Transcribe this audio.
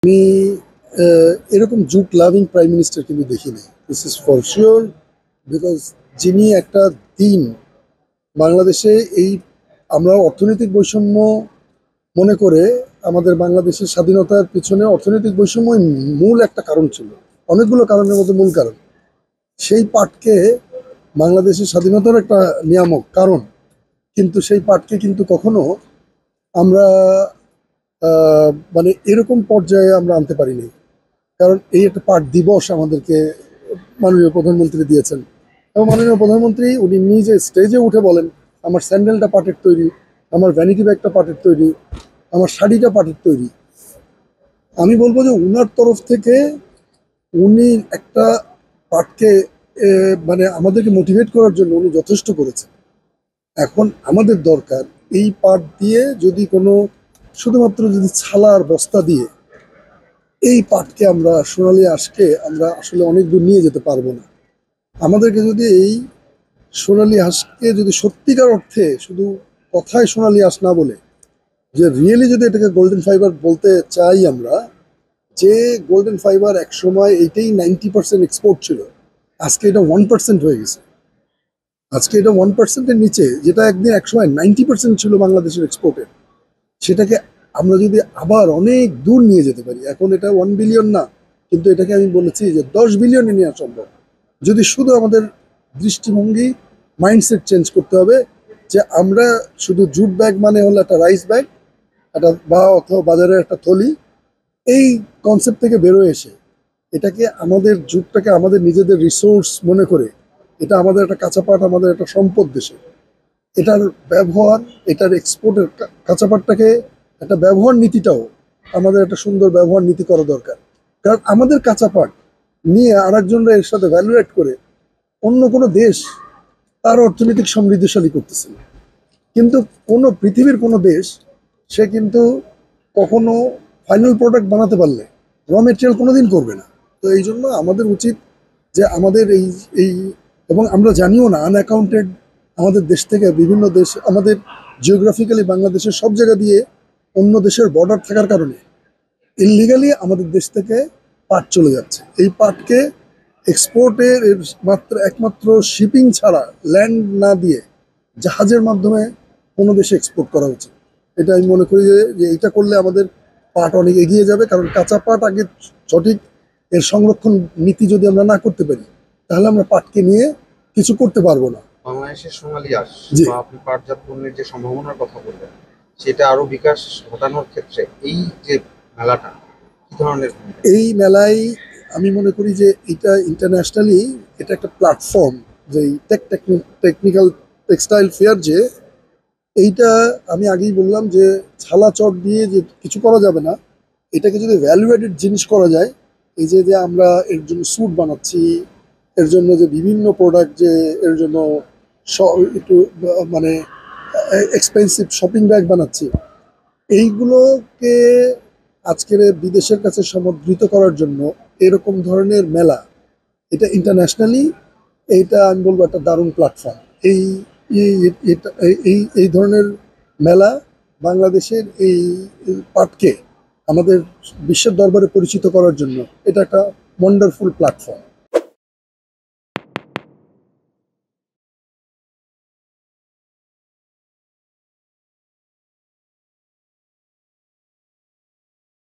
আমি এরকম jute loving prime minister কিন্তু দেখিনি। This is for sure. Because যিনি একটা দিন বাংলাদেশে এই আমরা অর্থনৈতিক বৈষম্য মনে করে আমাদের বাংলাদেশের স্বাধীনতার পিছনে অর্থনৈতিক বৈষম্যই মূল একটা কারণ ছিল, অনেকগুলো কারণের মধ্যে মূল কারণ। সেই পাটকে বাংলাদেশের স্বাধীনতার একটা নিয়ামক কারণ, কিন্তু সেই পাটকে কিন্তু কখনো আমরা মানে এরকম পর্যায়ে আমরা আনতে পারিনি। কারণ এই একটা পাট দিবস আমাদেরকে মাননীয় প্রধানমন্ত্রী দিয়েছেন, এবং মাননীয় প্রধানমন্ত্রী উনি নিজে স্টেজে উঠে বলেন আমার স্যান্ডেলটা পাটের তৈরি, আমার ভ্যানিটি ব্যাগটা পাটের তৈরি, আমার শাড়িটা পাটের তৈরি। আমি বলবো যে উনার তরফ থেকে উনি একটা পাটকে মানে আমাদেরকে মোটিভেট করার জন্য উনি যথেষ্ট করেছেন। এখন আমাদের দরকার এই পাট দিয়ে যদি কোনো শুধুমাত্র যদি ছালা আর বস্তা দিয়ে এই পাটকে আমরা সোনালী আঁশকে আমরা আসলে অনেক দূর নিয়ে যেতে পারবো না। আমাদেরকে যদি এই সোনালী আঁশকে যদি সত্যিকার অর্থে শুধু কথায় সোনালী আঁশ না বলে, যে রিয়েলি যদি এটাকে গোল্ডেন ফাইবার বলতে চাই আমরা, যে গোল্ডেন ফাইবার এক সময় এইটাই 90% এক্সপোর্ট ছিল, আজকে এটা 1% হয়ে গেছে। আজকে এটা 1%-এর নিচে, যেটা একদিন একসময় 90% ছিল বাংলাদেশের এক্সপোর্টের, সেটাকে আমরা যদি আবার অনেক দূর নিয়ে যেতে পারি। এখন এটা 1 বিলিয়ন না, কিন্তু এটাকে আমি বলেছি যে 10 বিলিয়নে নেওয়া সম্ভব, যদি শুধু আমাদের দৃষ্টিভঙ্গি মাইন্ডসেট চেঞ্জ করতে হবে। যে আমরা শুধু জুট ব্যাগ মানে হলো একটা রাইস ব্যাগ, একটা বা অথবা বাজারের একটা থলি, এই কনসেপ্ট থেকে বেরোয় এসে এটাকে আমাদের জুটটাকে আমাদের নিজেদের রিসোর্স মনে করে, এটা আমাদের একটা কাঁচা পাট, আমাদের একটা সম্পদ দেশে, এটার ব্যবহার, এটার এক্সপোর্টের কাঁচা পাটটাকে একটা ব্যবহার নীতিটাও আমাদের একটা সুন্দর ব্যবহার নীতি করা দরকার। কারণ আমাদের কাঁচা পাট নিয়ে আরেকজনরা এর সাথে ভ্যালুয়েট করে অন্য কোনো দেশ তার অর্থনৈতিক সমৃদ্ধশালী করতেছে না। কিন্তু পৃথিবীর কোনো দেশ সে কিন্তু কখনো ফাইনাল প্রোডাক্ট বানাতে পারলে র মেটেরিয়াল কোনোদিন করবে না। তো এই জন্য আমাদের উচিত যে আমাদের এই এই এবং আমরা জানিও না, আনঅ্যাকাউন্টেড আমাদের দেশ থেকে বিভিন্ন দেশ, আমাদের জিওগ্রাফিক্যালি বাংলাদেশের সব জায়গা দিয়ে অন্য দেশের বর্ডার থাকার কারণে ইললিগালি আমাদের দেশ থেকে পাট চলে যাচ্ছে। এই পাটকে এক্সপোর্টের একমাত্র শিপিং ছাড়া, ল্যান্ড না দিয়ে জাহাজের মাধ্যমে কোনো দেশে এক্সপোর্ট করা উচিত। এটা আমি মনে করি যে এটা করলে আমাদের পাট অনেক এগিয়ে যাবে। কারণ কাঁচা পাট আগে সঠিক এর সংরক্ষণ নীতি যদি আমরা না করতে পারি, তাহলে আমরা পাটকে নিয়ে কিছু করতে পারবো না। বাংলাদেশের সোনালী আঁশ জি, বা আপনি পাটজাত পণ্যের যে সম্ভাবনার কথা বললেন, সেটা আরো বিকাশ ঘটানোর ক্ষেত্রে এই যে মেলাটা কি ধরনের ভূমিকা? এই মেলায় আমি মনে করি যে এটা ইন্টারন্যাশনালি এটা একটা প্ল্যাটফর্ম, যে টেকনিক্যাল টেক্সটাইল ফেয়ার, যে এইটা আমি আগেই বললাম যে ছালা চট দিয়ে যে কিছু করা যাবে না। এটাকে যদি ভ্যালু অ্যাডেড জিনিস করা যায়, এই যে যে আমরা এর জন্য স্যুট বানাচ্ছি, এর জন্য যে বিভিন্ন প্রোডাক্ট, যে এর জন্য একটু মানে এক্সপেন্সিভ শপিং ব্যাগ বানাচ্ছি, এইগুলোকে আজকের বিদেশের কাছে সমাদৃত করার জন্য এরকম ধরনের মেলা, এটা ইন্টারন্যাশনালি এইটা আমি বলবো একটা দারুণ প্ল্যাটফর্ম। এই এই ধরনের মেলা বাংলাদেশের এই পাটকে আমাদের বিশ্বের দরবারে পরিচিত করার জন্য এটা একটা ওয়ান্ডারফুল প্ল্যাটফর্ম।